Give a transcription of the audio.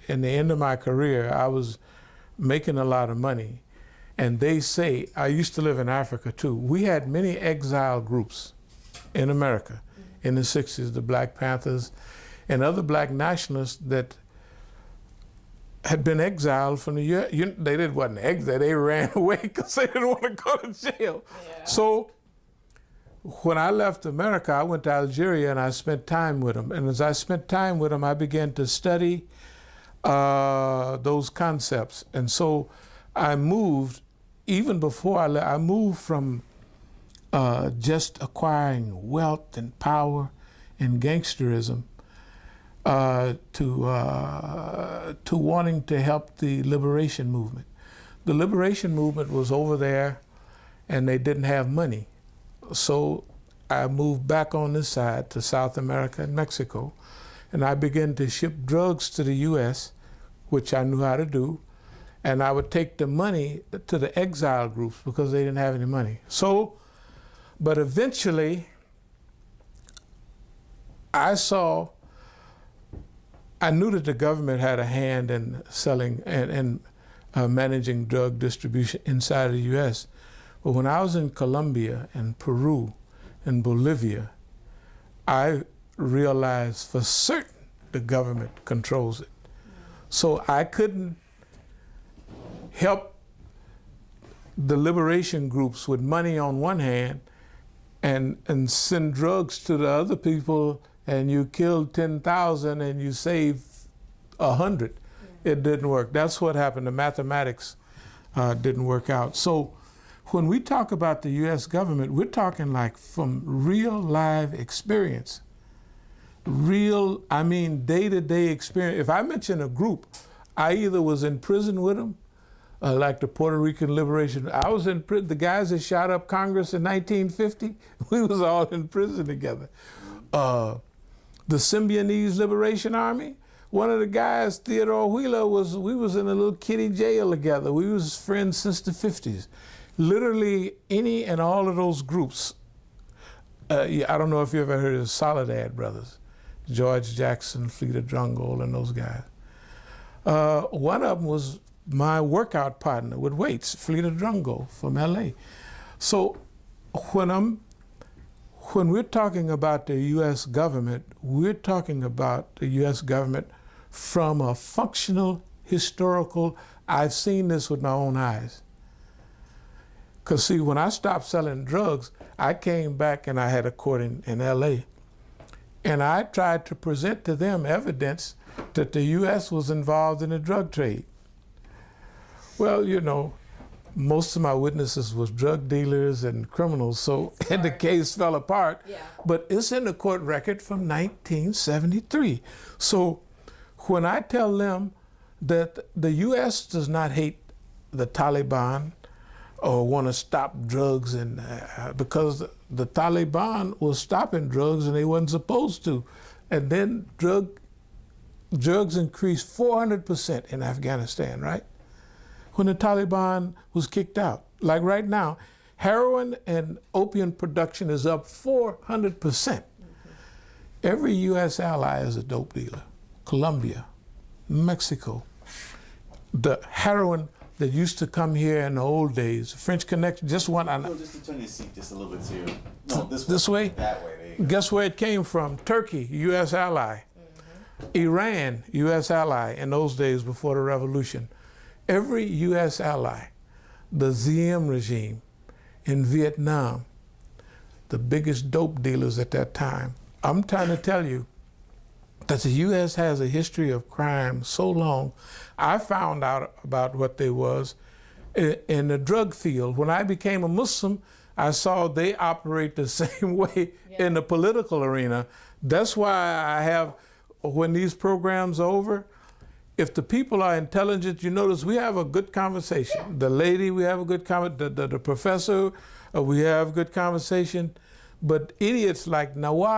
In the end of my career, I was making a lot of money. And they say, I used to live in Africa too. We had many exile groups in America in the 60s, the Black Panthers and other black nationalists that had been exiled from the U.S. They didn't want to exile, they ran away because they didn't want to go to jail. Yeah. So when I left America, I went to Algeria and I spent time with them. And as I spent time with them, I began to study those concepts. And so I moved, even before I left, I moved from just acquiring wealth and power and gangsterism to wanting to help the liberation movement. The liberation movement was over there and they didn't have money. So I moved back on this side to South America and Mexico, and I began to ship drugs to the U.S., which I knew how to do, and I would take the money to the exile groups because they didn't have any money. So, but eventually, I knew that the government had a hand in selling and managing drug distribution inside of the U.S., but when I was in Colombia and Peru and Bolivia, I realized for certain the government controls it. So I couldn't help the liberation groups with money on one hand and send drugs to the other people, and you killed 10,000 and you saved 100. It didn't work. That's what happened. The mathematics didn't work out. So when we talk about the U.S. government, we're talking like from real live experience. Real, I mean, day-to-day experience. If I mention a group, I either was in prison with them, like the Puerto Rican Liberation. I was in prison, the guys that shot up Congress in 1950, we was all in prison together. The Symbionese Liberation Army, one of the guys, Theodore Wheeler, we was in a little kiddie jail together. We was friends since the 50s. Literally any and all of those groups. I don't know if you ever heard of the Soledad Brothers, George Jackson, Fleeta Drungold, and those guys. One of them was my workout partner with weights, Fleeta Drungold from LA. So when we're talking about the U.S. government, we're talking about the U.S. government from a functional, historical, I've seen this with my own eyes. Because see, when I stopped selling drugs, I came back and I had a court in LA. And I tried to present to them evidence that the U.S. was involved in the drug trade. Well, you know, most of my witnesses was drug dealers and criminals, so and the case fell apart. Yeah. But it's in the court record from 1973. So when I tell them that the U.S. does not hate the Taliban or want to stop drugs, and because the Taliban was stopping drugs and they wasn't supposed to. And then drugs increased 400% in Afghanistan, right? When the Taliban was kicked out. Like right now, heroin and opium production is up 400%. Every U.S. ally is a dope dealer. Colombia, Mexico. The heroin that used to come here in the old days, French Connection, just one. No, just to turn your seat just a little bit to no, this way. That way. There you go. Guess where it came from? Turkey, U.S. ally. Iran, U.S. ally in those days before the revolution. Every U.S. ally, the Diem regime in Vietnam, the biggest dope dealers at that time. I'm trying to tell you that the U.S. has a history of crime so long. I found out about what they was in the drug field. When I became a Muslim, I saw they operate the same way in the political arena. That's why I have, when these programs are over, if the people are intelligent, you notice we have a good conversation. The lady, we have a good conversation. The professor, we have good conversation. But idiots like Nawaz,